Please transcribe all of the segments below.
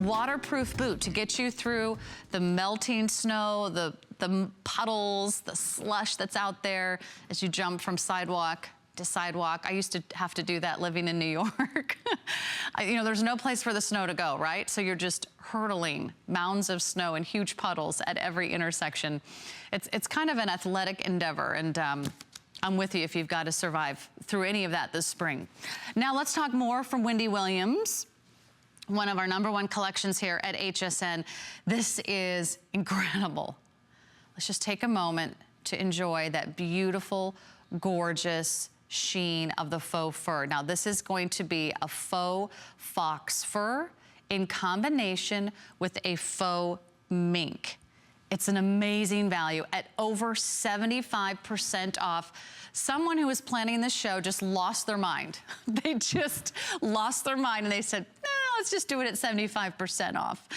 Waterproof boot to get you through the melting snow, the puddles, the slush that's out there as you jump from sidewalk to sidewalk. I used to have to do that living in New York. You know, there's no place for the snow to go, right? So you're just hurtling mounds of snow and huge puddles at every intersection. It's kind of an athletic endeavor, and I'm with you if you've got to survive through any of that this spring. Now let's talk more from Wendy Williams, one of our #1 collections here at HSN. This is incredible. Let's just take a moment to enjoy that beautiful, gorgeous sheen of the faux fur. Now this is going to be a faux fox fur in combination with a faux mink. It's an amazing value at over 75% off. Someone who was planning this show just lost their mind. They just lost their mind and they said, no, let's just do it at 75% off.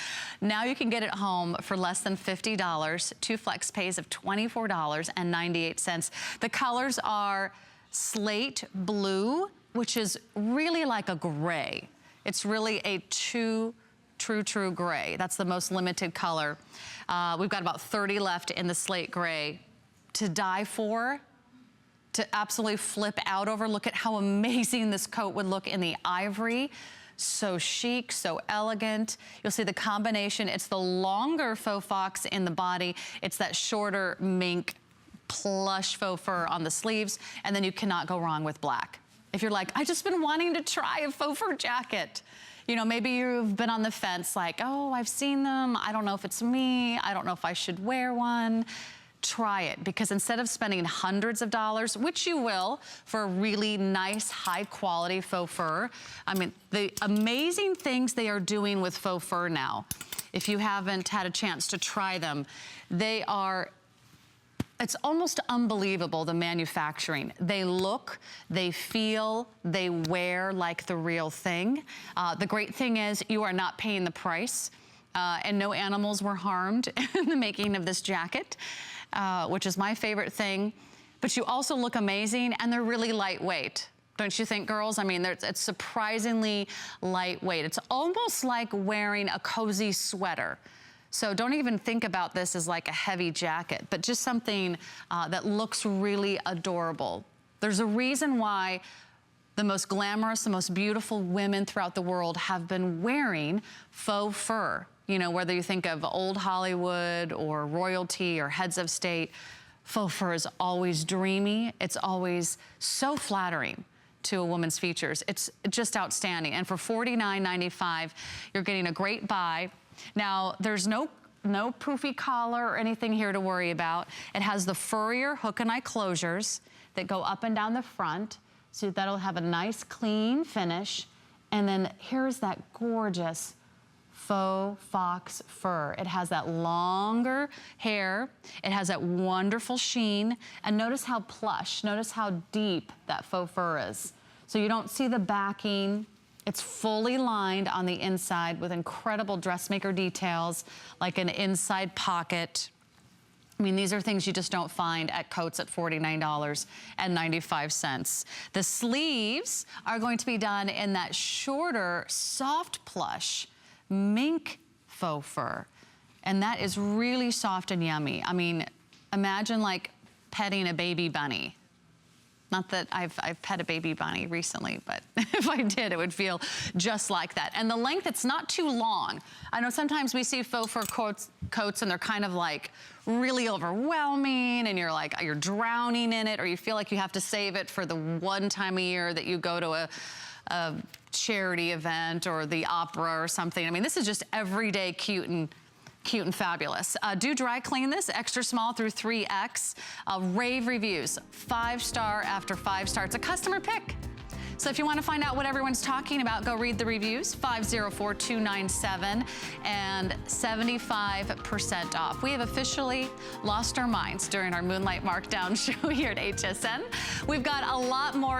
Now you can get it home for less than $50, 2 flex pays of $24.98. The colors are slate blue, which is really like a gray. It's really a true gray. That's the most limited color. We've got about 30 left in the slate gray. To die for, to absolutely flip out over. Look at how amazing this coat would look in the ivory. So chic, so elegant. You'll see the combination. It's the longer faux fox in the body. It's that shorter mink plush faux fur on the sleeves. And then you cannot go wrong with black. If you're like, I've just been wanting to try a faux fur jacket. You know, maybe you've been on the fence like, oh, I've seen them. I don't know if it's me. I don't know if I should wear one. Try it, because instead of spending hundreds of dollars, which you will, for a really nice, high quality faux fur, I mean, the amazing things they are doing with faux fur now, if you haven't had a chance to try them, they are, it's almost unbelievable, the manufacturing. They look, they feel, they wear like the real thing. The great thing is you are not paying the price, and no animals were harmed in the making of this jacket. Which is my favorite thing. But you also look amazing, and they're really lightweight. Don't you think, girls? I mean, it's surprisingly lightweight. It's almost like wearing a cozy sweater. So don't even think about this as like a heavy jacket, but just something that looks really adorable. There's a reason why the most glamorous, the most beautiful women throughout the world have been wearing faux fur. You know, whether you think of old Hollywood or royalty or heads of state, faux fur is always dreamy. It's always so flattering to a woman's features. It's just outstanding. And for $49.95, you're getting a great buy. Now, there's no poofy collar or anything here to worry about. It has the furrier hook and eye closures that go up and down the front, so that'll have a nice clean finish. And then here's that gorgeous faux fox fur. It has that longer hair. It has that wonderful sheen. And notice how plush, notice how deep that faux fur is. So you don't see the backing. It's fully lined on the inside with incredible dressmaker details, like an inside pocket. I mean, these are things you just don't find at Coats at $49.95. The sleeves are going to be done in that shorter, soft plush mink faux fur. And that is really soft and yummy. I mean, imagine like petting a baby bunny. Not that I've pet a baby bunny recently, but if I did, it would feel just like that. And the length, it's not too long. I know sometimes we see faux fur coats and they're kind of like really overwhelming, and you're like, you're drowning in it, or you feel like you have to save it for the one time a year that you go to a charity event or the opera or something. I mean, this is just everyday cute and fabulous. Do dry clean this, extra small through 3X. Rave reviews, 5-star after 5-star. It's a customer pick. So if you want to find out what everyone's talking about, go read the reviews. 504297 and 75% off. We have officially lost our minds during our Moonlight Markdown show here at HSN. We've got a lot more